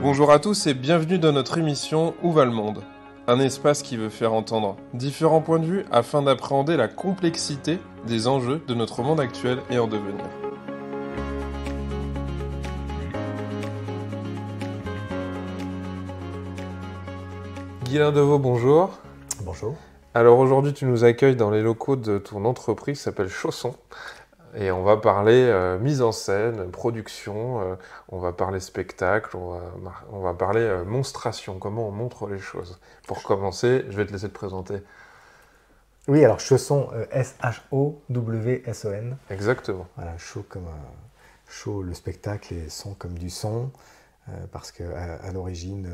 Bonjour à tous et bienvenue dans notre émission Où va le monde? Un espace qui veut faire entendre différents points de vue afin d'appréhender la complexité des enjeux de notre monde actuel et en devenir. Guylain Deveau, bonjour. Bonjour. Alors aujourd'hui tu nous accueilles dans les locaux de ton entreprise qui s'appelle Chausson. Et on va parler mise en scène, production, on va parler spectacle, on va parler monstration, comment on montre les choses. Pour commencer, je vais te laisser te présenter. Oui, alors Chausson, S-H-O-W-S-O-N. Exactement. Voilà, show comme show, le spectacle et son comme du son, parce qu'à l'origine,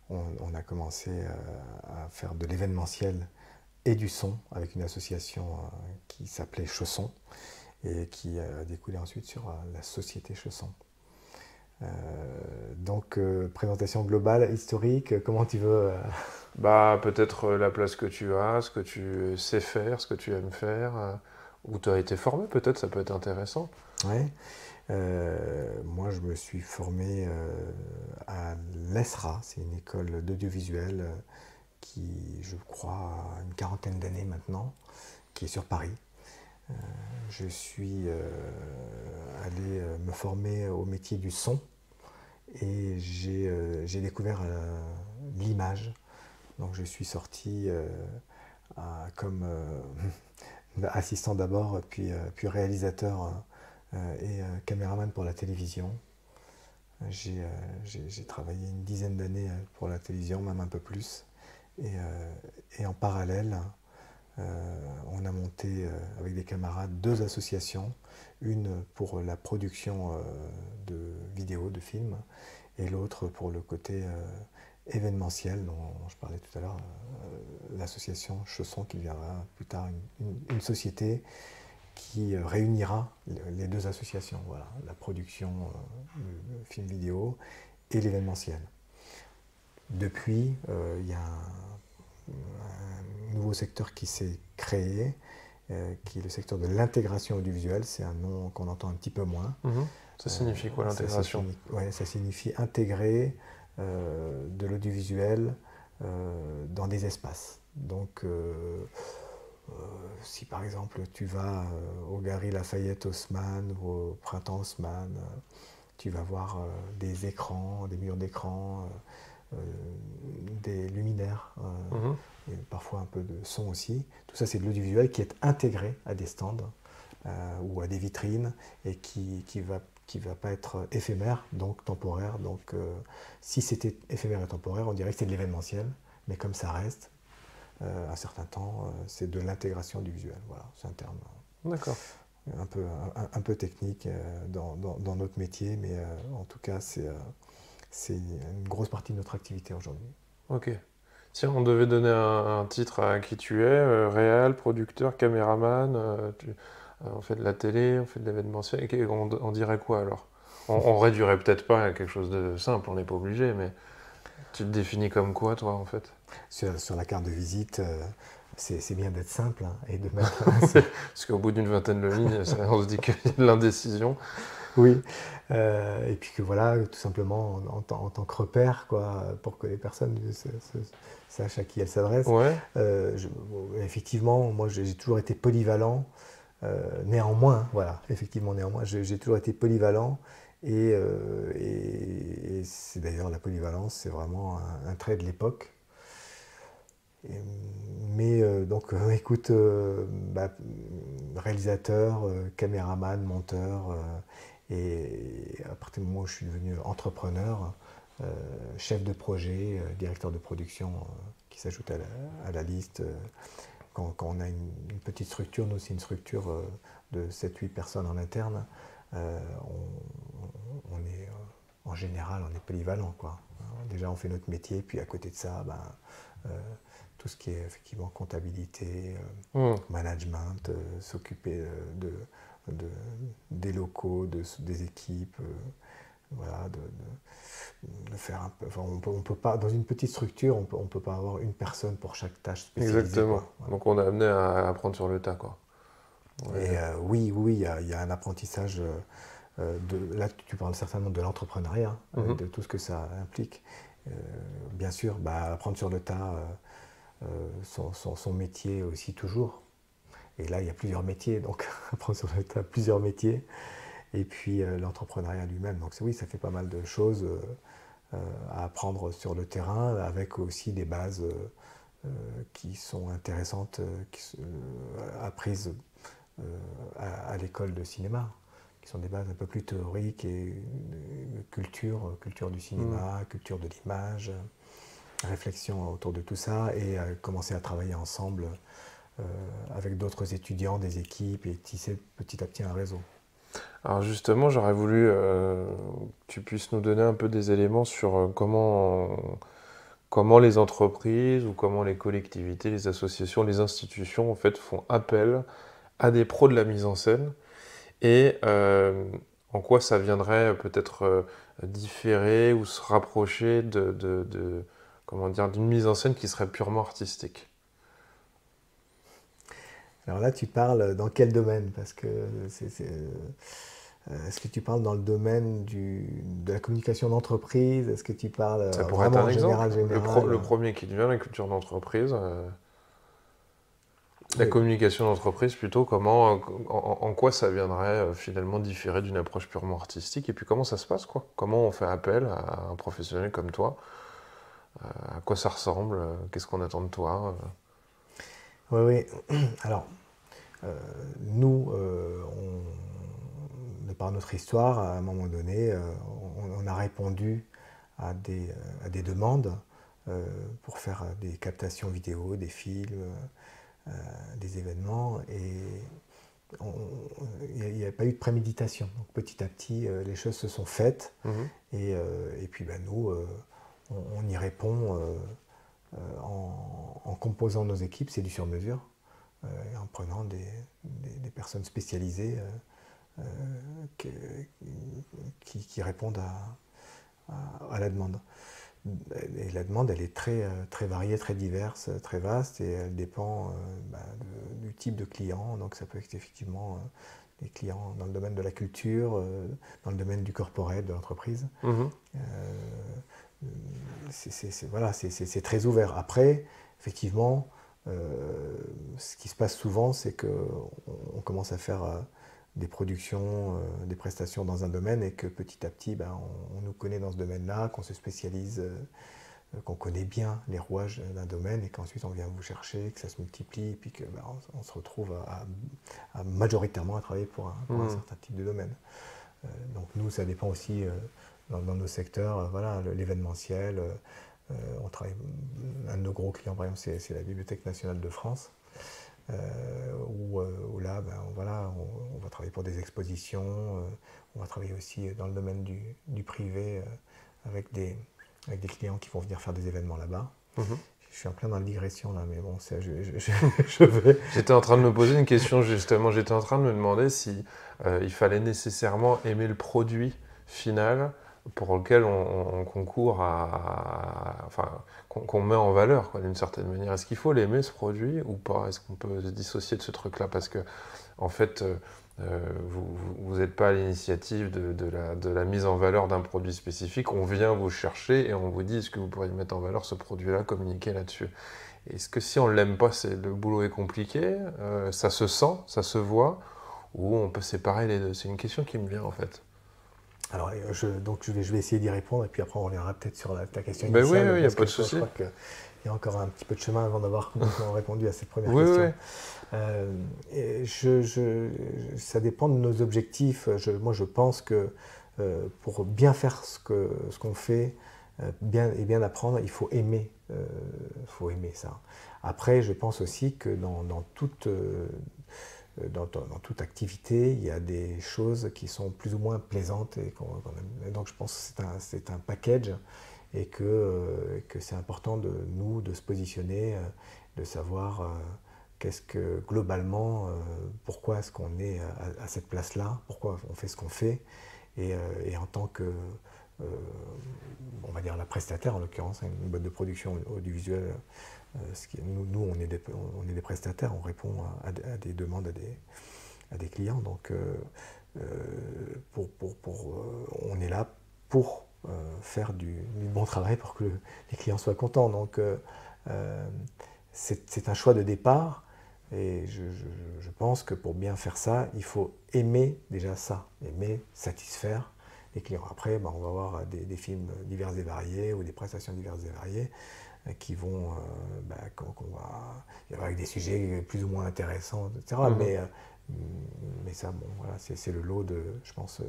on a commencé à faire de l'événementiel et du son avec une association qui s'appelait Chausson et qui a découlé ensuite sur la société Chausson. Donc, présentation globale, historique, comment tu veux Bah, peut-être la place que tu as, ce que tu sais faire, ce que tu aimes faire, où tu as été formé, peut-être, ça peut être intéressant. Ouais. Moi, je me suis formé à l'ESRA, c'est une école d'audiovisuel qui, je crois, a une quarantaine d'années maintenant, qui est sur Paris. Je suis allé me former au métier du son et j'ai découvert l'image. Donc je suis sorti comme assistant d'abord, puis réalisateur et caméraman pour la télévision. J'ai travaillé une dizaine d'années pour la télévision, même un peu plus. Et en parallèle, on a monté avec des camarades 2 associations, une pour la production de vidéos, de films, et l'autre pour le côté événementiel dont je parlais tout à l'heure, l'association Chausson qui deviendra plus tard une société qui réunira les 2 associations, voilà, la production de films vidéo et l'événementiel. Depuis, il y a un nouveau secteur qui s'est créé, qui est le secteur de l'intégration audiovisuelle. C'est un nom qu'on entend un petit peu moins. Ça signifie quoi l'intégration? Ça signifie intégrer de l'audiovisuel dans des espaces. Donc, si par exemple tu vas au Galeries Lafayette Haussmann ou au Printemps Haussmann, tu vas voir des écrans, des murs d'écran, des luminaires, et parfois un peu de son aussi. Tout ça, c'est de l'audiovisuel qui est intégré à des stands ou à des vitrines et qui va pas être éphémère, donc temporaire. Donc, si c'était éphémère et temporaire, on dirait que c'est de l'événementiel, mais comme ça reste un certain temps, c'est de l'intégration du visuel. Voilà, c'est un terme un peu technique dans notre métier, mais en tout cas, c'est une grosse partie de notre activité aujourd'hui. Ok. Si on devait donner un titre à qui tu es, réal, producteur, caméraman, on fait de la télé, on fait de l'événementiel, on dirait quoi alors? On réduirait peut-être pas à quelque chose de simple, on n'est pas obligé, mais tu te définis comme quoi toi en fait? Sur la carte de visite, c'est bien d'être simple et de mettre. Parce qu'au bout d'une vingtaine de lignes, on se dit qu'il y a de l'indécision. Oui, et puis que voilà, tout simplement en tant que repère, quoi, pour que les personnes sachent à qui elles s'adressent. Ouais. Effectivement, moi j'ai toujours été polyvalent. Néanmoins, voilà, effectivement, néanmoins, j'ai toujours été polyvalent. Et c'est d'ailleurs la polyvalence, c'est vraiment un trait de l'époque. Mais donc, écoute, réalisateur, caméraman, monteur, et à partir du moment où je suis devenu entrepreneur, chef de projet, directeur de production qui s'ajoute à la liste. Quand on a une petite structure, nous c'est une structure de 7-8 personnes en interne, on est, en général, on est polyvalent, quoi. Déjà on fait notre métier, puis à côté de ça, tout ce qui est effectivement comptabilité, management, s'occuper des locaux, des équipes, voilà, de faire un peu. Enfin, on peut pas, dans une petite structure, on peut pas avoir une personne pour chaque tâche spécialisée. Exactement. Voilà. Donc on est amené à apprendre sur le tas, quoi. Ouais. Et oui, il y a un apprentissage là, tu parles certainement de l'entrepreneuriat, Mhm. de tout ce que ça implique. Euh, Bien sûr, bah, apprendre sur le tas son métier aussi toujours. Et là, il y a plusieurs métiers, donc apprendre sur le tas plusieurs métiers. Et puis l'entrepreneuriat lui-même. Donc oui, ça fait pas mal de choses à apprendre sur le terrain, avec aussi des bases qui sont intéressantes, apprises à l'école de cinéma, qui sont des bases un peu plus théoriques et culture du Mhm. cinéma, culture de l'image, réflexion autour de tout ça, et commencer à travailler ensemble euh, avec d'autres étudiants, des équipes, et tisser petit à petit un réseau. Alors justement, j'aurais voulu que tu puisses nous donner un peu des éléments sur comment les entreprises ou comment les collectivités, les associations, les institutions en fait font appel à des pros de la mise en scène et en quoi ça viendrait peut-être différer ou se rapprocher comment dire, d'une mise en scène qui serait purement artistique. Alors là, tu parles dans quel domaine? Parce que est-ce que tu parles dans le domaine de la communication d'entreprise? Est-ce que tu parles Ça pourrait être vraiment un en général, exemple. Le général? premier qui te vient, la culture d'entreprise. La Oui. communication d'entreprise plutôt, en quoi ça viendrait finalement différer d'une approche purement artistique et puis comment ça se passe quoi? Comment on fait appel à un professionnel comme toi? À quoi ça ressemble? Qu'est-ce qu'on attend de toi? Oui, oui. Alors, nous, de par notre histoire, à un moment donné, on a répondu à des demandes pour faire des captations vidéo, des films, des événements, et il n'y a pas eu de préméditation. Donc petit à petit, les choses se sont faites, Mhm. et puis ben, nous, on y répond en composant nos équipes, c'est du sur-mesure, et en prenant des personnes spécialisées euh, qui, qui répondent à la demande. Et la demande, elle est très variée, très diverse, très vaste, et elle dépend du type de client. Donc ça peut être effectivement des clients dans le domaine de la culture, dans le domaine du corporate, de l'entreprise. Mhm. Euh, voilà, c'est très ouvert. Après, effectivement, ce qui se passe souvent, c'est qu'on commence à faire des productions, des prestations dans un domaine, et que petit à petit, ben, on nous connaît dans ce domaine-là, qu'on se spécialise, qu'on connaît bien les rouages d'un domaine, et qu'ensuite on vient vous chercher, que ça se multiplie, et puis que ben, on se retrouve majoritairement à travailler pour un Mhm. certain type de domaine. Donc nous, ça dépend aussi dans nos secteurs, voilà, l'événementiel. On travaille, un de nos gros clients, par exemple, c'est la Bibliothèque nationale de France, où là, ben, voilà, on va travailler pour des expositions, on va travailler aussi dans le domaine du privé, avec avec des clients qui vont venir faire des événements là-bas. Mhm. Je suis en plein dans la digression là, mais bon, je vais. J'étais en train de me poser une question justement. J'étais en train de me demander si il fallait nécessairement aimer le produit final pour lequel on concourt enfin, qu'on met en valeur quoi, d'une certaine manière. Est-ce qu'il faut l'aimer ce produit ou pas? Est-ce qu'on peut se dissocier de ce truc-là? Parce que en fait, vous n'êtes pas à l'initiative de la mise en valeur d'un produit spécifique. On vient vous chercher et on vous dit est-ce que vous pourriez mettre en valeur ce produit-là, communiquer là-dessus. Est-ce que si on ne l'aime pas, le boulot est compliqué, ça se sent, ça se voit, ou on peut séparer les deux? C'est une question qui me vient en fait. Alors, donc je vais essayer d'y répondre, et puis après on reviendra peut-être sur ta question Ben oui, initiale, il n'y a parce pas que de je souci. crois qu'il y a encore un petit peu de chemin avant d'avoir complètement répondu à cette première Oui, oui, question. Et ça dépend de nos objectifs. Moi, je pense que pour bien faire ce qu'on fait, bien apprendre, il faut aimer ça. Après, je pense aussi que dans toute activité, il y a des choses qui sont plus ou moins plaisantes, et donc je pense que c'est un package, et que c'est important de nous de se positionner, de savoir qu'est-ce que globalement, pourquoi est-ce qu'on est à cette place-là, pourquoi on fait ce qu'on fait, et en tant que, euh, on va dire la prestataire en l'occurrence, hein, une boîte de production audiovisuelle, nous on est des prestataires, on répond à des demandes à des clients, donc on est là pour faire du bon travail pour que les clients soient contents. Donc c'est un choix de départ et je pense que pour bien faire ça, il faut aimer déjà ça, aimer satisfaire les clients. Après, on va avoir des films divers et variés ou des prestations diverses et variées qui vont, il y aura des sujets plus ou moins intéressants, etc. Mais ça, bon, voilà, c'est le lot de, je pense,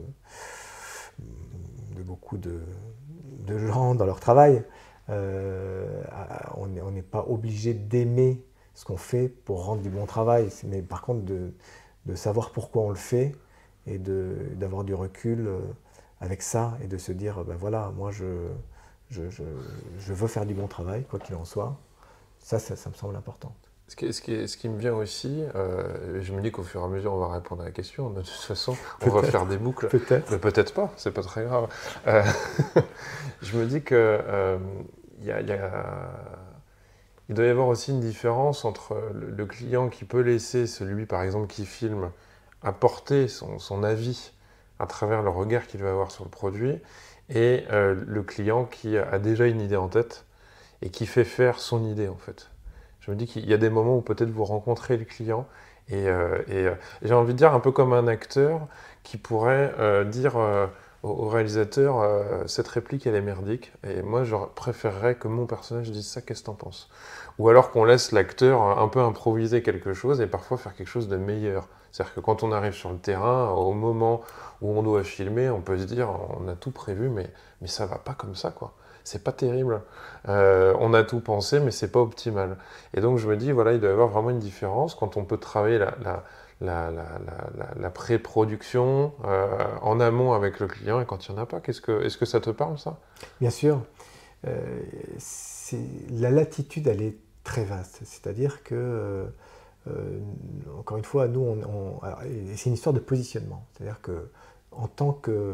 de beaucoup de gens dans leur travail. On n'est pas obligé d'aimer ce qu'on fait pour rendre du bon travail, mais par contre de savoir pourquoi on le fait et d'avoir du recul avec ça et de se dire, ben voilà, moi je veux faire du bon travail, quoi qu'il en soit. Ça me semble important. Ce qui me vient aussi, je me dis qu'au fur et à mesure, on va répondre à la question. De toute façon, on va faire des boucles. Peut-être. Mais peut-être pas, c'est pas très grave. Je me dis que il doit y avoir aussi une différence entre le client qui peut laisser celui, par exemple, qui filme, apporter son avis à travers le regard qu'il va avoir sur le produit, et le client qui a déjà une idée en tête et qui fait faire son idée, en fait. Je me dis qu'il y a des moments où peut-être vous rencontrez le client et j'ai envie de dire un peu comme un acteur qui pourrait dire au réalisateur cette réplique elle est merdique et moi je préférerais que mon personnage dise ça, qu'est-ce que t'en penses? Ou alors qu'on laisse l'acteur un peu improviser quelque chose et parfois faire quelque chose de meilleur. C'est-à-dire que quand on arrive sur le terrain, au moment où on doit filmer, on peut se dire on a tout prévu mais ça va pas comme ça quoi. C'est pas terrible. On a tout pensé, mais c'est pas optimal. Et donc je me dis, voilà, il doit y avoir vraiment une différence quand on peut travailler la pré-production en amont avec le client et quand il n'y en a pas. Est-ce que ça te parle, ça? Bien sûr. La latitude, elle est très vaste. C'est-à-dire que, encore une fois, nous, c'est une histoire de positionnement. C'est-à-dire que, en tant que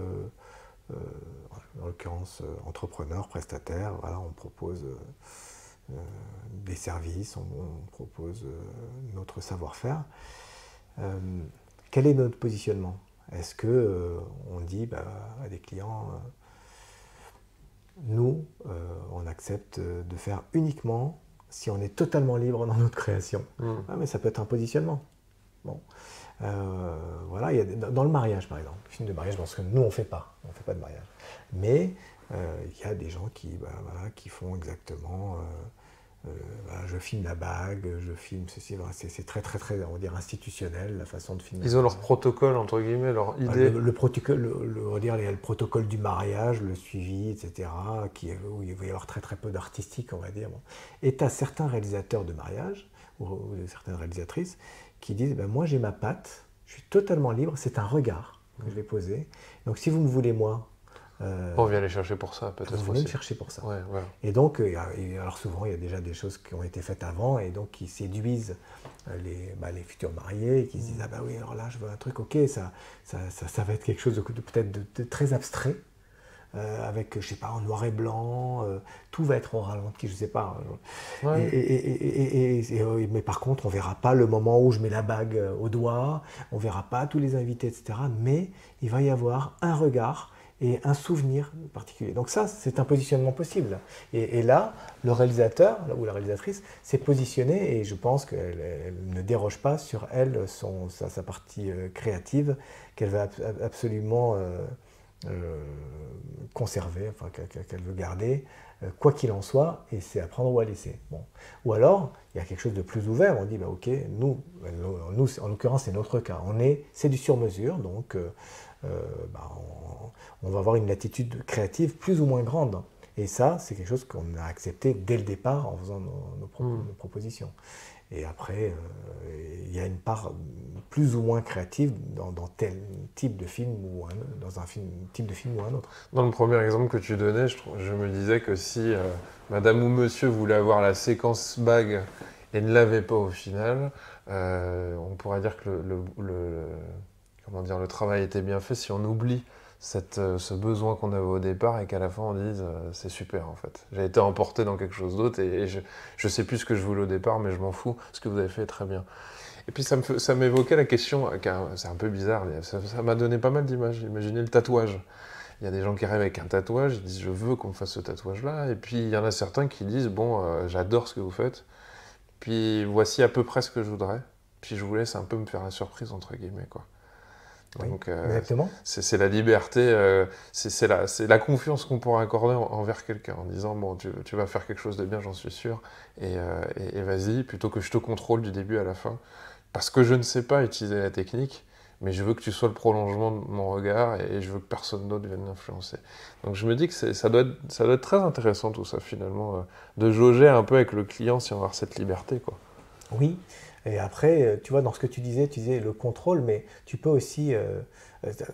en l'occurrence entrepreneur, prestataire, voilà, on propose des services, on propose notre savoir-faire. Quel est notre positionnement? Est-ce que on dit à des clients, nous, on accepte de faire uniquement si on est totalement libre dans notre création. Mais ça peut être un positionnement. Bon. Voilà, dans le mariage par exemple, le film de mariage, parce que nous on ne fait pas de mariage. Mais il y a des gens qui font exactement, je filme la bague, je filme ceci, c'est très, on va dire, institutionnel la façon de filmer. Ils ont leur protocole, entre guillemets, leur idée. Le protocole, on va dire, il y a le protocole du mariage, le suivi, etc., où il va y avoir très peu d'artistique, on va dire. Bon. Et tu as certains réalisateurs de mariage, ou certaines réalisatrices, qui disent moi j'ai ma patte, je suis totalement libre, c'est un regard que je vais poser. Donc si vous me voulez moi, on vient les chercher pour ça peut-être. Vous venez me chercher pour ça. Ouais. Et donc alors souvent il y a déjà des choses qui ont été faites avant et donc qui séduisent les futurs mariés et qui se disent oui alors là je veux un truc, ok, ça va être quelque chose de peut-être de très abstrait. Avec, je sais pas, en noir et blanc, tout va être en ralenti, je sais pas. Ouais. Mais par contre, on verra pas le moment où je mets la bague au doigt, on verra pas tous les invités, etc. Mais il va y avoir un regard et un souvenir particulier. Donc ça, c'est un positionnement possible. Et là, le réalisateur ou la réalisatrice s'est positionné et je pense qu'elle ne déroge pas sur elle, sa partie créative, qu'elle va absolument... conserver, enfin qu'elle veut garder, quoi qu'il en soit, et c'est à prendre ou à laisser. Bon. Ou alors, il y a quelque chose de plus ouvert, on dit, ok, nous en l'occurrence, c'est notre cas, c'est du sur-mesure, donc on va avoir une latitude créative plus ou moins grande. Et ça, c'est quelque chose qu'on a accepté dès le départ en faisant nos propositions. Et après, il y a une part plus ou moins créative dans tel type de film ou dans un type de film ou un autre. Dans le premier exemple que tu donnais, je me disais que si madame ou monsieur voulait avoir la séquence bague et ne l'avait pas au final, on pourrait dire que le travail était bien fait si on oublie ce besoin qu'on avait au départ et qu'à la fin on dise c'est super en fait. J'ai été emporté dans quelque chose d'autre et je sais plus ce que je voulais au départ, mais je m'en fous. Ce que vous avez fait est très bien. Et puis ça m'évoquait la question, c'est un peu bizarre, mais ça m'a donné pas mal d'images. Imaginez le tatouage. Il y a des gens qui arrivent avec un tatouage, ils disent je veux qu'on me fasse ce tatouage-là. Et puis il y en a certains qui disent bon, j'adore ce que vous faites. Puis voici à peu près ce que je voudrais. Puis je vous laisse un peu me faire la surprise entre guillemets quoi. Oui, Donc exactement. c'est la liberté, c'est la confiance qu'on pourra accorder envers quelqu'un en disant bon tu vas faire quelque chose de bien, j'en suis sûr, et vas-y, plutôt que je te contrôle du début à la fin. Parce que je ne sais pas utiliser la technique, mais je veux que tu sois le prolongement de mon regard et je veux que personne d'autre vienne l'influencer. Donc je me dis que ça doit être très intéressant tout ça finalement, de jauger un peu avec le client si on va avoir cette liberté quoi. Oui, et après, tu vois, dans ce que tu disais le contrôle, mais tu peux aussi,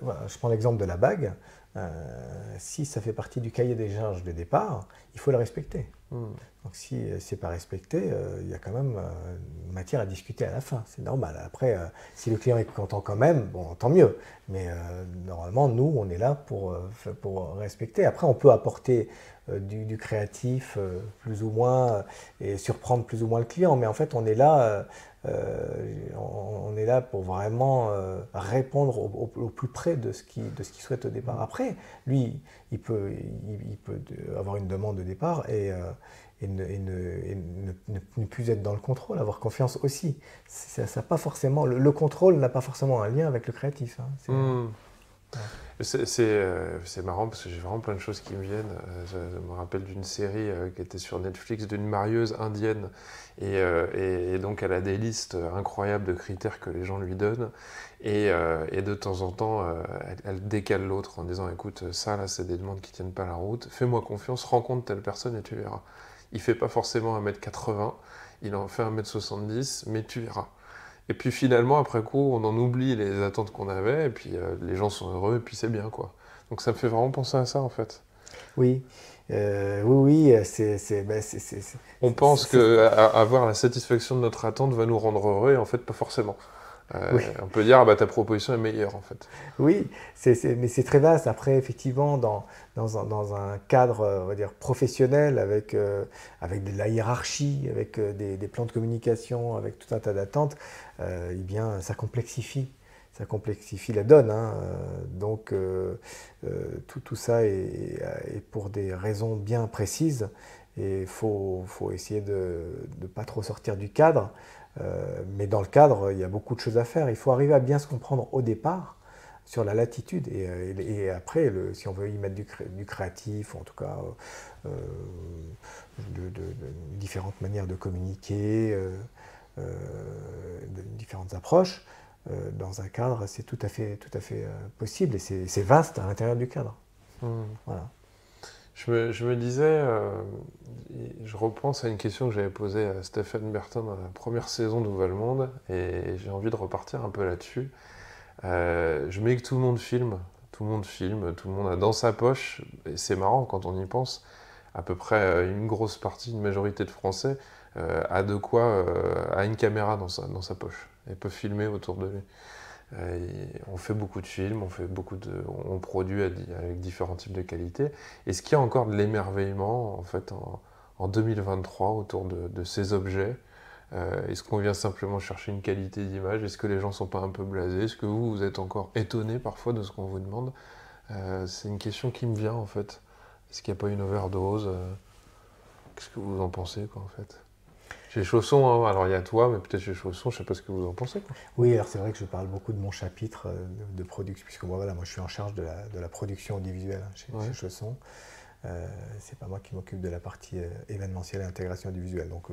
voilà, je prends l'exemple de la bague, si ça fait partie du cahier des charges de départ, il faut le respecter. Hmm. Donc si c'est pas respecté, il y a quand même matière à discuter à la fin, c'est normal. Après, si le client est content quand même, bon, tant mieux. Mais normalement, nous, on est là pour respecter. Après, on peut apporter du créatif plus ou moins et surprendre plus ou moins le client. Mais en fait, on est là pour vraiment répondre au plus près de ce qu'il souhaite au départ. Après, lui, il peut avoir une demande de départ et ne plus être dans le contrôle, avoir confiance aussi. Ça pas forcément, le contrôle n'a pas forcément un lien avec le créatif. Hein. Hmm. Ouais. C'est marrant parce que j'ai vraiment plein de choses qui me viennent. Je me rappelle d'une série qui était sur Netflix d'une marieuse indienne et donc elle a des listes incroyables de critères que les gens lui donnent et de temps en temps elle décale l'autre en disant écoute ça là c'est des demandes qui tiennent pas la route, fais-moi confiance, rencontre telle personne et tu verras. Il fait pas forcément 1m80, il en fait 1m70 mais tu verras. Et puis finalement, après coup, on en oublie les attentes qu'on avait, et puis les gens sont heureux, et puis c'est bien, quoi. Donc ça me fait vraiment penser à ça, en fait. Oui, oui, ben, On pense que avoir la satisfaction de notre attente va nous rendre heureux, et en fait, pas forcément. oui. On peut dire, ah bah ta proposition est meilleure, en fait. Oui, mais c'est très vaste. Après, effectivement, dans un cadre, on va dire, professionnel, avec de la hiérarchie, avec des plans de communication, avec tout un tas d'attentes, eh bien, ça complexifie la donne. Hein. Donc, tout ça est pour des raisons bien précises. Et il faut essayer de ne pas trop sortir du cadre. Mais dans le cadre, il y a beaucoup de choses à faire. Il faut arriver à bien se comprendre au départ sur la latitude et après, si on veut y mettre du créatif, ou en tout cas euh, différentes manières de communiquer, différentes approches, dans un cadre, c'est tout à fait possible et c'est vaste à l'intérieur du cadre. Hmm. Voilà. Je me disais, je repense à une question que j'avais posée à Stéphane Bertin dans la première saison d'Ouvre le Monde, et j'ai envie de repartir un peu là-dessus. Je mets que tout le monde filme, tout le monde filme, tout le monde a dans sa poche, et c'est marrant quand on y pense, à peu près une grosse partie, une majorité de Français a de quoi, a une caméra dans sa poche, et peut filmer autour de lui. On fait beaucoup de films, on produit avec différents types de qualités. Est-ce qu'il y a encore de l'émerveillement en fait en 2023 autour de ces objets? Est-ce qu'on vient simplement chercher une qualité d'image? Est-ce que les gens sont pas un peu blasés? Est-ce que vous êtes encore étonné parfois de ce qu'on vous demande? C'est une question qui me vient en fait. Est-ce qu'il n'y a pas une overdose? Qu'est-ce que vous en pensez quoi en fait? Chez Chausson, hein, alors il y a toi, mais peut-être chez Chausson, je sais pas ce que vous en pensez. Quoi. Oui, alors c'est vrai que je parle beaucoup de mon chapitre de production, puisque moi, voilà, moi je suis en charge de la production audiovisuelle chez Chausson. C'est pas moi qui m'occupe de la partie événementielle et intégration audiovisuelle, donc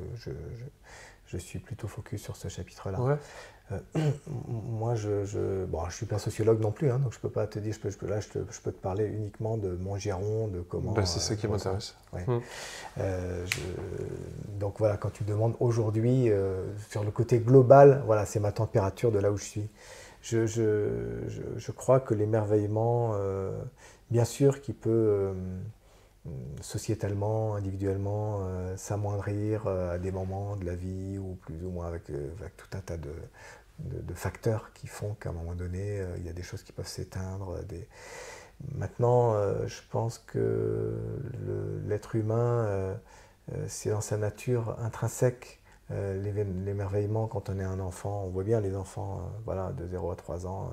je suis plutôt focus sur ce chapitre-là. Ouais. Moi, bon, je suis pas sociologue non plus, hein, donc je peux pas te dire, je peux te parler uniquement de mon giron, de comment. Bah, c'est ça qui m'intéresse. Ouais. Donc voilà, quand tu demandes aujourd'hui, sur le côté global, voilà, c'est ma température de là où je suis. Je crois que l'émerveillement, bien sûr, qui peut sociétalement, individuellement, s'amoindrir à des moments de la vie ou plus ou moins avec tout un tas de facteurs qui font qu'à un moment donné, il y a des choses qui peuvent s'éteindre, Maintenant, je pense que l'être humain, c'est dans sa nature intrinsèque. L'émerveillement quand on est un enfant, on voit bien les enfants voilà, de 0 à 3 ans,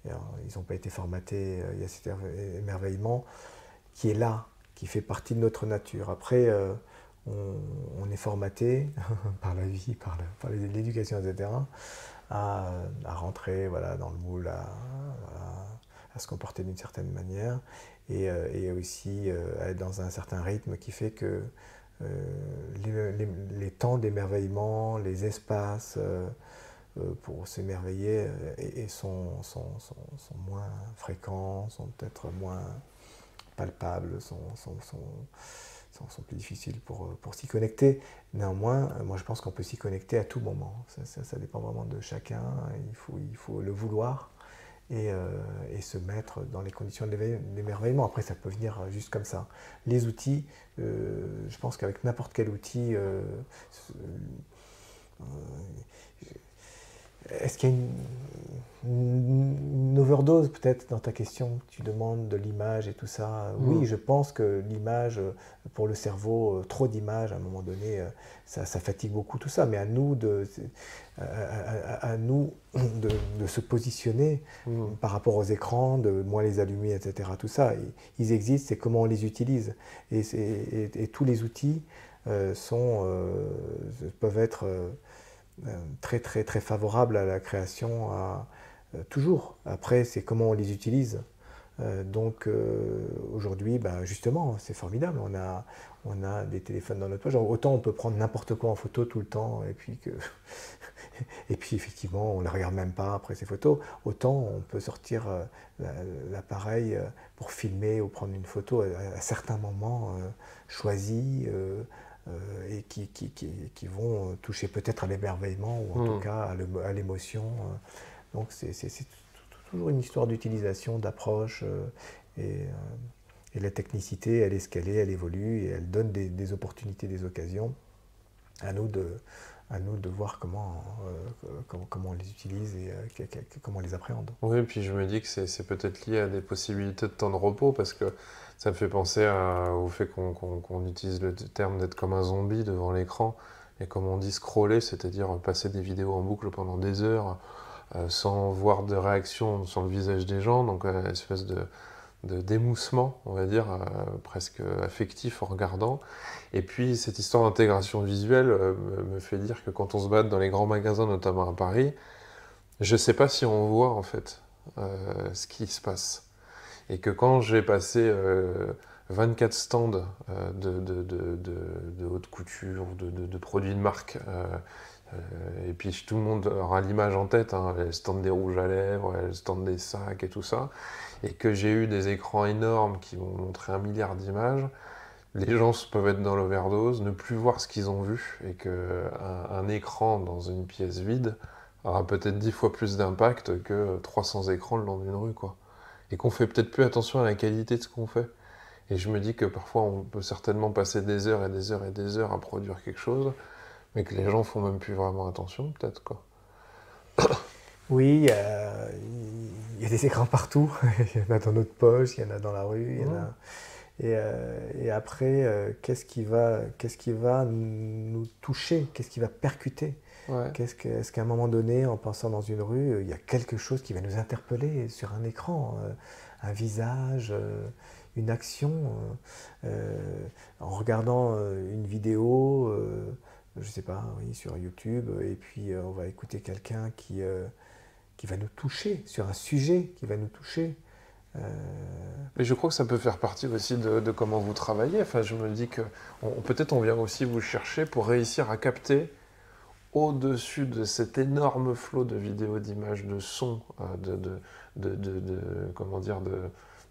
ils n'ont pas été formatés, il y a cet émerveillement qui est là, qui fait partie de notre nature. Après, on est formaté par la vie, par l'éducation, etc., à rentrer voilà, dans le moule, à se comporter d'une certaine manière, et aussi à être dans un certain rythme qui fait que les temps d'émerveillement, les espaces pour s'émerveiller sont moins fréquents, sont peut-être moins palpables, sont plus difficiles pour s'y connecter. Néanmoins, moi je pense qu'on peut s'y connecter à tout moment. Ça dépend vraiment de chacun. Il faut le vouloir et se mettre dans les conditions d'émerveillement. Après, ça peut venir juste comme ça. Les outils, je pense qu'avec n'importe quel outil, est-ce qu'il y a une overdose peut-être dans ta question? Tu demandes de l'image et tout ça. Oui, je pense que l'image, pour le cerveau, trop d'images à un moment donné, ça fatigue beaucoup tout ça. Mais à nous de se positionner par rapport aux écrans, de moins les allumer, etc. Tout ça, ils existent, c'est comment on les utilise. Et tous les outils peuvent être très très très favorables à la création, toujours. Après, c'est comment on les utilise. Donc aujourd'hui, justement, c'est formidable. On a des téléphones dans notre poche. Autant on peut prendre n'importe quoi en photo tout le temps, et puis effectivement, on ne les regarde même pas après ces photos. Autant on peut sortir l'appareil pour filmer ou prendre une photo à certains moments choisis. Et qui vont toucher peut-être à l'émerveillement ou en tout cas à l'émotion. Donc c'est toujours une histoire d'utilisation, d'approche, et la technicité, elle est ce qu'elle est, elle évolue et elle donne des opportunités, des occasions. À nous de voir comment on les utilise et comment on les appréhende. Oui, puis je me dis que c'est peut-être lié à des possibilités de temps de repos, parce que ça me fait penser au fait qu'on utilise le terme d'être comme un zombie devant l'écran, et comme on dit scroller, c'est-à-dire passer des vidéos en boucle pendant des heures, sans voir de réaction sur le visage des gens, donc une espèce d'émoussement, on va dire, presque affectif en regardant. Et puis cette histoire d'intégration visuelle me fait dire que quand on se balade dans les grands magasins, notamment à Paris, je ne sais pas si on voit en fait ce qui se passe. Et que quand j'ai passé 24 stands de haute couture, de produits de marque, et puis tout le monde aura l'image en tête, hein, le stand des rouges à lèvres, le stand des sacs et tout ça, et que j'ai eu des écrans énormes qui m'ont montré 1 milliard d'images, les gens peuvent être dans l'overdose, ne plus voir ce qu'ils ont vu, et qu'un écran dans une pièce vide aura peut-être 10 fois plus d'impact que 300 écrans le long d'une rue, quoi. Et qu'on fait peut-être plus attention à la qualité de ce qu'on fait. Et je me dis que parfois on peut certainement passer des heures et des heures et des heures à produire quelque chose, mais que les gens font même plus vraiment attention, peut-être, quoi. Oui, il y a des écrans partout. Il y en a dans notre poche, il y en a dans la rue, il y en a... Et après, qu'est-ce qui va nous toucher? Qu'est-ce qui va percuter? Ouais. Est-ce qu'à un moment donné, en passant dans une rue, il y a quelque chose qui va nous interpeller sur un écran, un visage, une action, en regardant une vidéo, je ne sais pas, oui, sur YouTube, et puis on va écouter quelqu'un qui va nous toucher, sur un sujet qui va nous toucher. Mais je crois que ça peut faire partie aussi de comment vous travaillez. Enfin, je me dis que peut-être on vient aussi vous chercher pour réussir à capter au-dessus de cet énorme flot de vidéos, d'images, de sons, comment dire,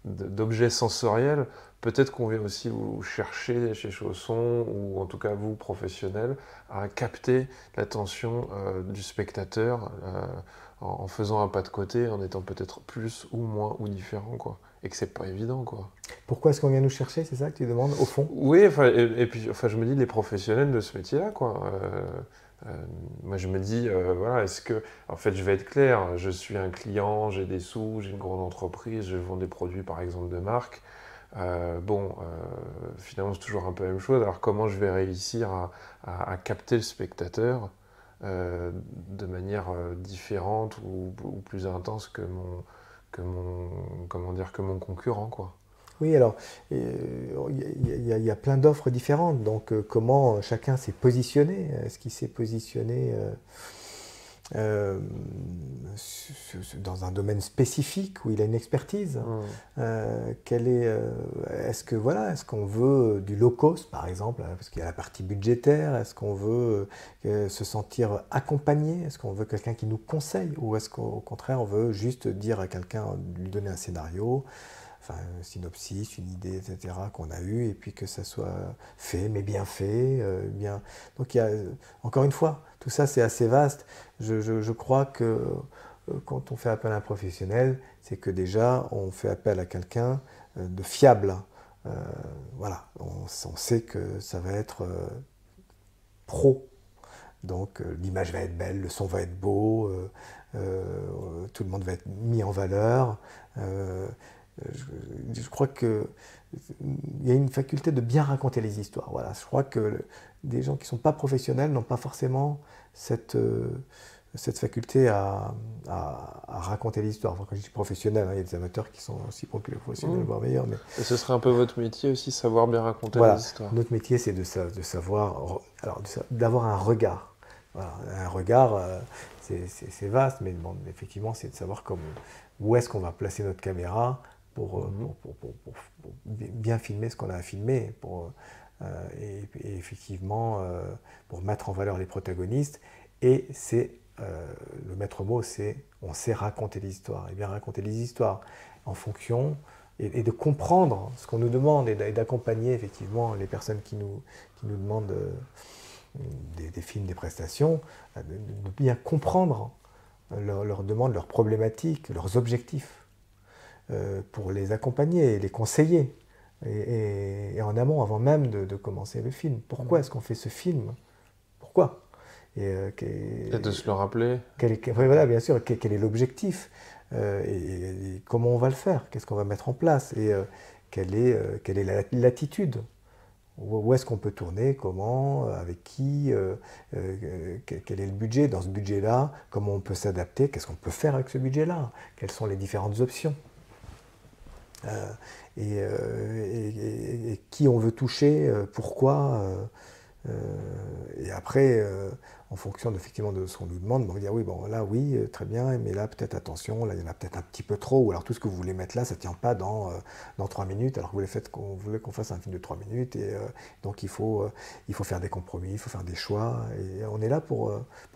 d'objets sensoriels. Peut-être qu'on vient aussi vous chercher chez Chausson, ou en tout cas vous, professionnels, à capter l'attention du spectateur en faisant un pas de côté, en étant peut-être plus ou moins ou différent, quoi. Et que c'est pas évident, quoi. Pourquoi est-ce qu'on vient nous chercher? C'est ça que tu demandes, au fond? Oui, enfin, et puis enfin, je me dis, les professionnels de ce métier-là, quoi. Moi, je me dis, voilà, est-ce que, en fait, je vais être clair, je suis un client, j'ai des sous, j'ai une grande entreprise, je vends des produits, par exemple, de marque. Finalement, c'est toujours un peu la même chose. Alors, comment je vais réussir à capter le spectateur de manière différente ou plus intense comment dire, que mon concurrent, quoi. Oui, alors, il y a plein d'offres différentes. Donc, comment chacun s'est positionné? Est-ce qu'il s'est positionné euh, dans un domaine spécifique où il a une expertise? Mm. Est-ce que voilà, est-ce qu'on veut du low cost par exemple, parce qu'il y a la partie budgétaire, est-ce qu'on veut se sentir accompagné, est-ce qu'on veut quelqu'un qui nous conseille, ou est-ce qu'au contraire on veut juste dire à quelqu'un, lui donner un scénario, enfin un synopsis, une idée, etc., qu'on a eu, et puis que ça soit fait, mais bien fait, bien. Donc il y a, encore une fois, tout ça c'est assez vaste. Je crois que quand on fait appel à un professionnel, c'est que déjà on fait appel à quelqu'un de fiable. Euh, voilà, on sait que ça va être pro. Donc l'image va être belle, le son va être beau, tout le monde va être mis en valeur. Euh, je crois qu'il y a une faculté de bien raconter les histoires. Voilà, je crois que des gens qui ne sont pas professionnels n'ont pas forcément cette faculté à raconter l'histoire. Enfin, quand je dis professionnel, hein, il y a des amateurs qui sont aussi professionnels, Mm. voire meilleurs. Mais Et ce serait un peu votre métier aussi, savoir bien raconter les voilà, histoires. notre métier, c'est de savoir, alors d'avoir un regard. Voilà, un regard, c'est vaste, mais bon, effectivement, c'est de savoir où est-ce qu'on va placer notre caméra Mhm. pour bien filmer ce qu'on a à filmer, et effectivement pour mettre en valeur les protagonistes. Et le maître mot, c'est on sait raconter les histoires, et bien raconter les histoires en fonction et de comprendre ce qu'on nous demande et d'accompagner effectivement les personnes qui nous demandent des films, des prestations, de bien comprendre leurs demandes, leurs problématiques, leurs objectifs, pour les accompagner et les conseiller. Et en amont, avant même de commencer le film. Pourquoi est-ce qu'on fait ce film? Pourquoi? Et, Et de se le rappeler. voilà, bien sûr, quel est l'objectif? Et comment on va le faire? Qu'est-ce qu'on va mettre en place? Et quelle est l'attitude? Où est-ce qu'on peut tourner? Comment? Avec qui? Quel est le budget? Dans ce budget-là, comment on peut s'adapter? Qu'est-ce qu'on peut faire avec ce budget-là? Quelles sont les différentes options? Euh, et qui on veut toucher? Pourquoi? Et après, en fonction effectivement de ce qu'on nous demande, on va dire oui, bon là oui, très bien, mais là peut-être attention, là il y en a peut-être un petit peu trop, ou alors tout ce que vous voulez mettre là, ça ne tient pas dans 3 minutes, alors que vous voulez qu'on fasse un film de 3 minutes, et donc il faut faire des compromis, il faut faire des choix, et on est là pour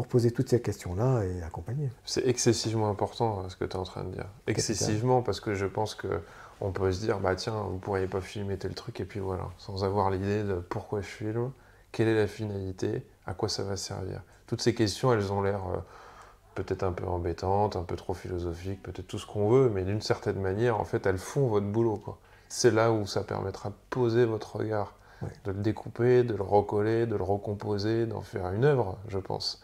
poser toutes ces questions-là et accompagner. C'est excessivement important ce que tu es en train de dire. Capital. Excessivement, parce que je pense que on peut se dire, bah tiens, vous pourriez pas filmer tel truc, et puis voilà, sans avoir l'idée de pourquoi je filme, quelle est la finalité, à quoi ça va servir. Toutes ces questions, elles ont l'air peut-être un peu embêtantes, un peu trop philosophiques, peut-être tout ce qu'on veut, mais d'une certaine manière, en fait, elles font votre boulot, quoi. C'est là où ça permettra de poser votre regard, Ouais. de le découper, de le recoller, de le recomposer, d'en faire une œuvre, je pense.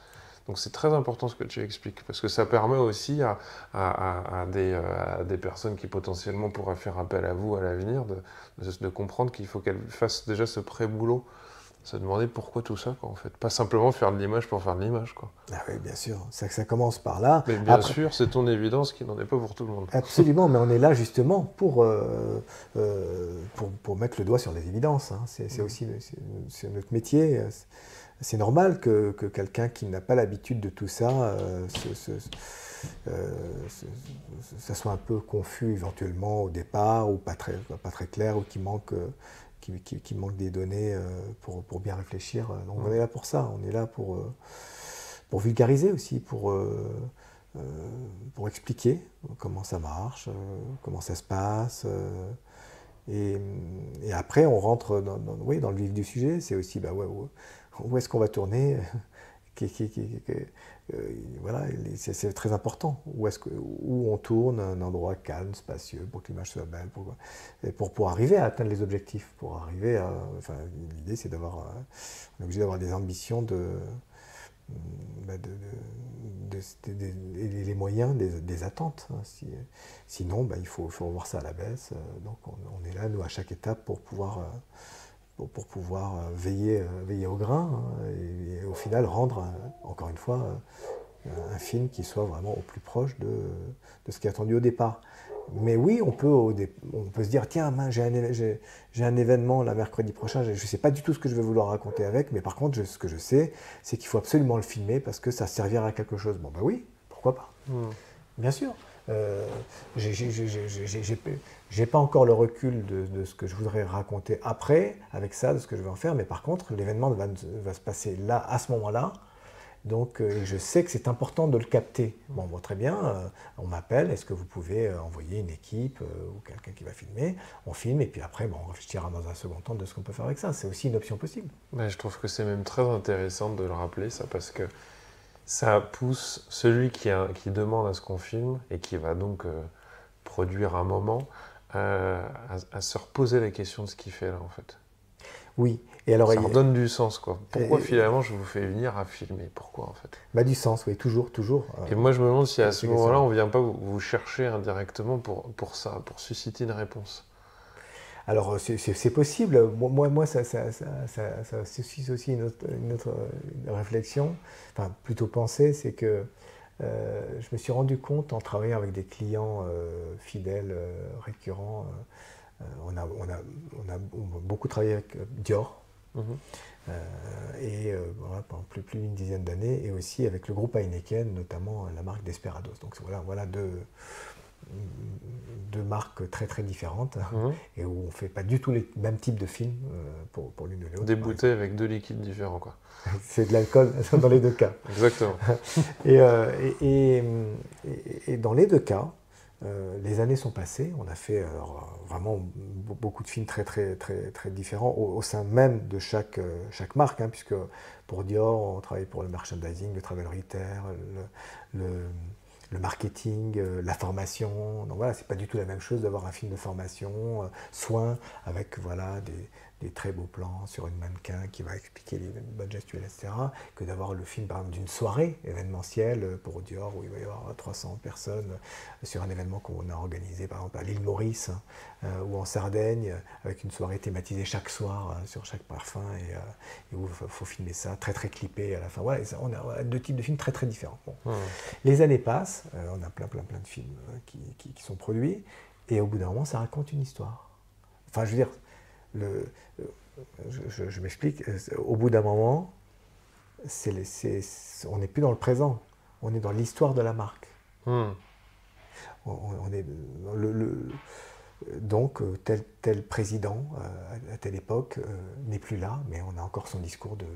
Donc c'est très important ce que tu expliques, parce que ça permet aussi à des personnes qui potentiellement pourraient faire appel à vous à l'avenir de comprendre qu'il faut qu'elles fassent déjà ce pré-boulot, se demander pourquoi tout ça, quoi, en fait. Pas simplement faire de l'image pour faire de l'image, quoi. Ah oui, bien sûr, ça commence par là. Mais bien Après, sûr, c'est ton évidence qui n'en est pas pour tout le monde. absolument, mais on est là justement pour mettre le doigt sur les évidences, hein. C'est aussi c'est notre métier. C'est normal que quelqu'un qui n'a pas l'habitude de tout ça, ça soit un peu confus éventuellement au départ, ou pas très clair, ou qui manque des données pour bien réfléchir. Donc on est là pour ça, on est là pour vulgariser aussi, pour expliquer comment ça marche, comment ça se passe. Et, et après, on rentre oui, dans le vif du sujet. C'est aussi, bah, ouais, où est-ce qu'on va tourner? Voilà, c'est très important. Où on tourne, un endroit calme, spacieux, pour que l'image soit belle, pour arriver à atteindre les objectifs. Enfin, l'idée, c'est on est obligé d'avoir des ambitions les moyens des attentes. Hein. Sinon, il faut revoir ça à la baisse. Donc on est là, nous, à chaque étape pour pouvoir veiller au grain, hein, et au final rendre, encore une fois, un film qui soit vraiment au plus proche de ce qui est attendu au départ. Mais oui, on peut se dire, tiens, j'ai un événement là, mercredi prochain, je ne sais pas du tout ce que je vais vouloir raconter avec, mais par contre, ce que je sais, c'est qu'il faut absolument le filmer parce que ça servira à quelque chose. Bon, oui, pourquoi pas. Bien sûr. J'ai pas encore le recul de ce que je voudrais raconter après, avec ça, de ce que je vais en faire, mais par contre, l'événement va se passer là, à ce moment-là. Donc, je sais que c'est important de le capter. Bon, très bien, on m'appelle, est-ce que vous pouvez envoyer une équipe ou quelqu'un qui va filmer? On filme et puis après, on réfléchira dans un second temps de ce qu'on peut faire avec ça. C'est aussi une option possible. Mais je trouve que c'est même très intéressant de le rappeler, ça, parce que ça pousse celui qui demande à ce qu'on filme et qui va donc produire un moment à se reposer la question de ce qu'il fait là, en fait. Oui. Et alors, ça redonne du sens, quoi. Pourquoi finalement je vous fais venir à filmer? Pourquoi, en fait? Du sens, oui, toujours. Et moi, je me demande si à ce moment-là, on ne vient pas vous chercher indirectement pour ça, pour susciter une réponse. Alors, c'est possible. Moi ça suscite aussi une autre réflexion, enfin, plutôt pensée, c'est que je me suis rendu compte en travaillant avec des clients fidèles, récurrents. On a beaucoup travaillé avec Dior, et pendant plus d'une dizaine d'années, et aussi avec le groupe Heineken, notamment la marque Desperados. Donc voilà deux marques très très différentes, et où on ne fait pas du tout les mêmes types de films pour l'une ou l'autre. Des bouteilles avec deux liquides différents, quoi. C'est de l'alcool dans les deux cas. Exactement. Et dans les deux cas, les années sont passées, on a fait vraiment beaucoup de films très très très très différents au sein même de chaque marque, hein, puisque pour Dior, on travaille pour le merchandising, le travel retail, le marketing, la formation. Donc voilà, c'est pas du tout la même chose d'avoir un film de formation, soin, avec des très beaux plans sur une mannequin qui va expliquer les bonnes gestuelles, etc., que d'avoir le film, par exemple, d'une soirée événementielle pour Dior, où il va y avoir 300 personnes sur un événement qu'on a organisé, par exemple, à l'île Maurice, ou en Sardaigne, avec une soirée thématisée chaque soir sur chaque parfum, et où il faut filmer ça, très très clippé à la fin. Voilà, on a deux types de films très très différents. Bon. Les années passent, on a plein de films qui sont produits, et au bout d'un moment, ça raconte une histoire. Enfin, je veux dire, je m'explique, au bout d'un moment, on n'est plus dans le présent, on est dans l'histoire de la marque. On est donc tel président à telle époque n'est plus là, mais on a encore son discours de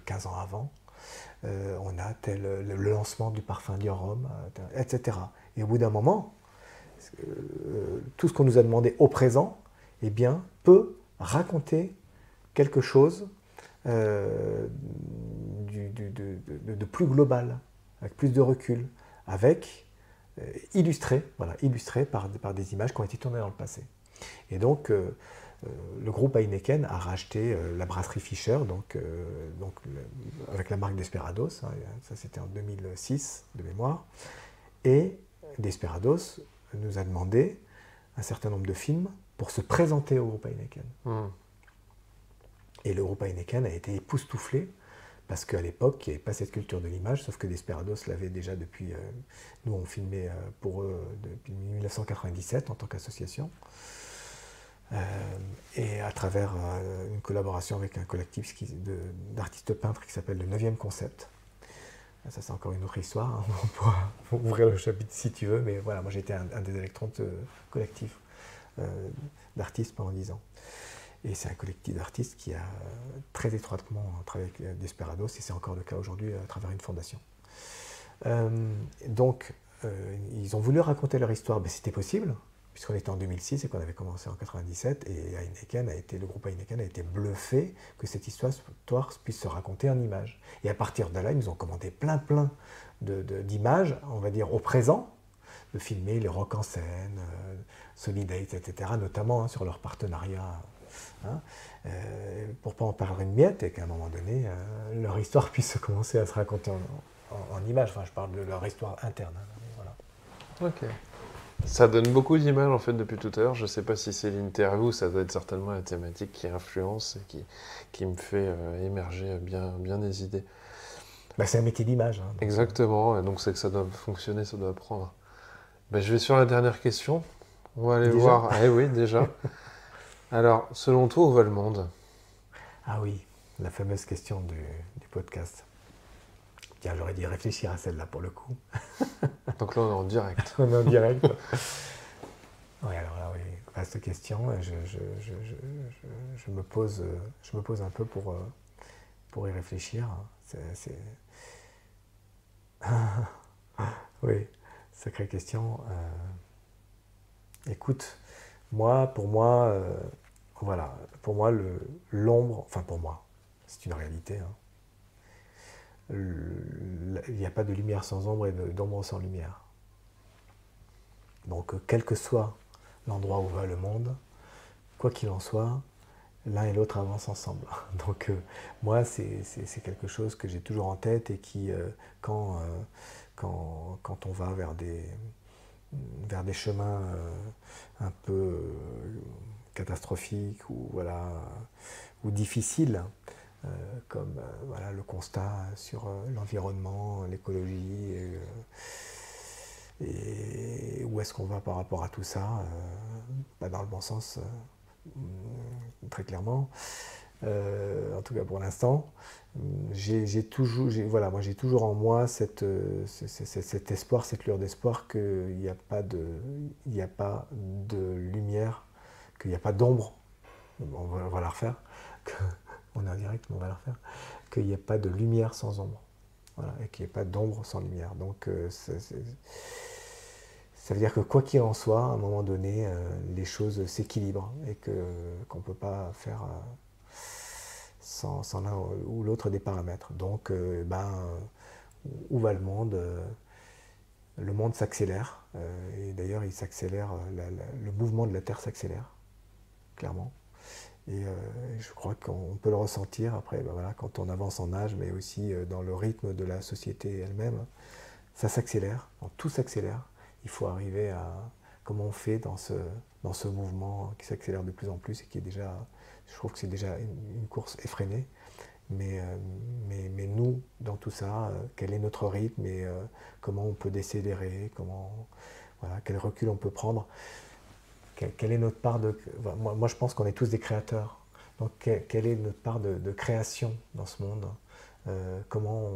15 ans avant. On a le lancement du parfum Dior Homme, etc. Et au bout d'un moment, tout ce qu'on nous a demandé au présent, eh bien, peut raconter quelque chose de plus global, avec plus de recul, avec illustré par des images qui ont été tournées dans le passé. Et donc, le groupe Heineken a racheté la brasserie Fischer, avec la marque Desperados, hein, ça c'était en 2006 de mémoire, et Desperados nous a demandé un certain nombre de films pour se présenter au groupe Heineken. Et le groupe Heineken a été époustouflé, parce qu'à l'époque, il n'y avait pas cette culture de l'image, sauf que Desperados l'avait déjà depuis... nous, on filmait pour eux depuis 1997 en tant qu'association. Et à travers une collaboration avec un collectif d'artistes peintres qui s'appelle le 9e Concept. Ça, c'est encore une autre histoire, hein. On pourra ouvrir le chapitre si tu veux, mais voilà, moi j'étais un des électrons de ce collectif d'artistes pendant 10 ans. Et c'est un collectif d'artistes qui a très étroitement travaillé avec Desperados, et c'est encore le cas aujourd'hui à travers une fondation. Donc, ils ont voulu raconter leur histoire, mais c'était possible, puisqu'on était en 2006 et qu'on avait commencé en 97, et le groupe Heineken a été bluffé que cette histoire puisse se raconter en images. Et à partir de là, ils nous ont commandé plein d'images, on va dire, au présent, de filmer les rock en scène, Solidate, etc., notamment sur leur partenariat hein, pour pas en parler une miette et qu'à un moment donné, leur histoire puisse commencer à se raconter en images. Enfin, je parle de leur histoire interne. Hein, voilà. Ok. Ça donne beaucoup d'images en fait depuis tout à l'heure. Je ne sais pas si c'est l'interview, ça doit être certainement la thématique qui influence et qui me fait émerger bien des idées. Bah, c'est un métier d'image. Hein, exactement, et donc c'est que ça doit fonctionner, ça doit prendre. Ben, je vais sur la dernière question. On va aller déjà voir. Ah oui, déjà. Alors, selon toi, où va le monde? Ah oui, la fameuse question du podcast. Tiens, j'aurais dû réfléchir à celle-là pour le coup. Donc là, on est en direct. On est en direct. Oui, alors là, oui, vaste question. Je me pose un peu pour y réfléchir. Oui, sacrée question. Écoute, pour moi, voilà, pour moi, l'ombre, enfin pour moi, c'est une réalité. Hein. Il n'y a pas de lumière sans ombre et d'ombre sans lumière. Donc, quel que soit l'endroit où va le monde, quoi qu'il en soit, l'un et l'autre avancent ensemble. Donc, moi, c'est quelque chose que j'ai toujours en tête et qui, quand on va vers des chemins un peu catastrophiques ou, voilà, ou difficiles, comme voilà, le constat sur l'environnement, l'écologie, et où est-ce qu'on va par rapport à tout ça, pas dans le bon sens, très clairement. En tout cas pour l'instant, j'ai toujours en moi cet espoir, cette lueur d'espoir qu'il n'y a pas de lumière, qu'il n'y a pas d'ombre. On va la refaire. On est en direct, mais on va la refaire. Qu'il n'y a pas de lumière sans ombre. Voilà, et qu'il n'y ait pas d'ombre sans lumière. Donc ça veut dire que quoi qu'il en soit, à un moment donné, les choses s'équilibrent et qu'on ne peut pas faire sans l'un ou l'autre des paramètres. Donc, où va le monde? Le monde s'accélère, et d'ailleurs il s'accélère, le mouvement de la Terre s'accélère, clairement. Et je crois qu'on peut le ressentir après, voilà, quand on avance en âge, mais aussi dans le rythme de la société elle-même. Ça s'accélère, tout s'accélère. Il faut arriver à comment on fait dans ce mouvement qui s'accélère de plus en plus et qui est déjà, je trouve que c'est déjà une course effrénée. Mais nous, dans tout ça, quel est notre rythme et comment on peut décélérer, voilà, quel recul on peut prendre, quelle est notre part de... Moi, je pense qu'on est tous des créateurs. Donc, quelle est notre part de création dans ce monde? Comment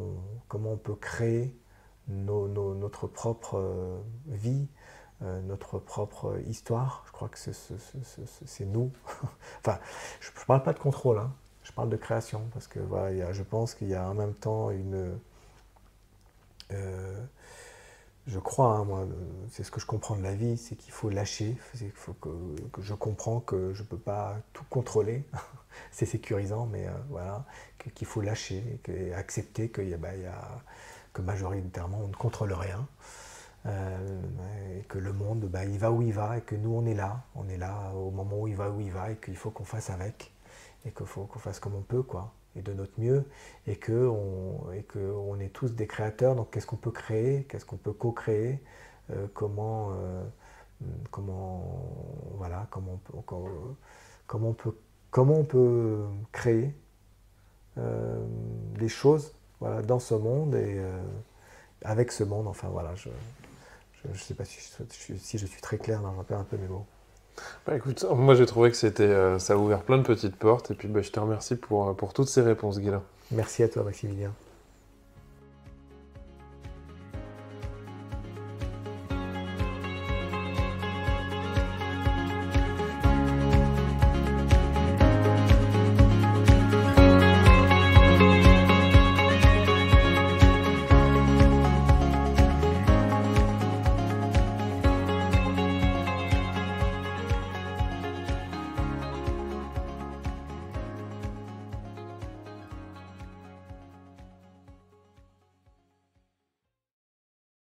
on peut créer notre propre vie, notre propre histoire? Je crois que c'est nous. Enfin, je ne parle pas de contrôle, hein. Je parle de création, parce que voilà, je pense qu'il y a en même temps je crois, hein, moi, c'est ce que je comprends de la vie, c'est qu'il faut lâcher, faut que je comprends que je ne peux pas tout contrôler, c'est sécurisant, mais voilà, qu'il faut lâcher, et accepter que majoritairement on ne contrôle rien, et que le monde, il va où il va, et que nous on est là au moment où il va, et qu'il faut qu'on fasse avec, et qu'il faut qu'on fasse comme on peut, quoi, et de notre mieux, et qu'on est tous des créateurs. Donc qu'est-ce qu'on peut créer, qu'est-ce qu'on peut co-créer, comment on peut créer des choses, voilà, dans ce monde et avec ce monde. Enfin voilà, je ne sais pas si je suis très clair, je rappelle un peu mes mots. Bah, écoute, moi j'ai trouvé que ça a ouvert plein de petites portes, et puis je te remercie pour toutes ces réponses, Guilain. Merci à toi, Maximilien.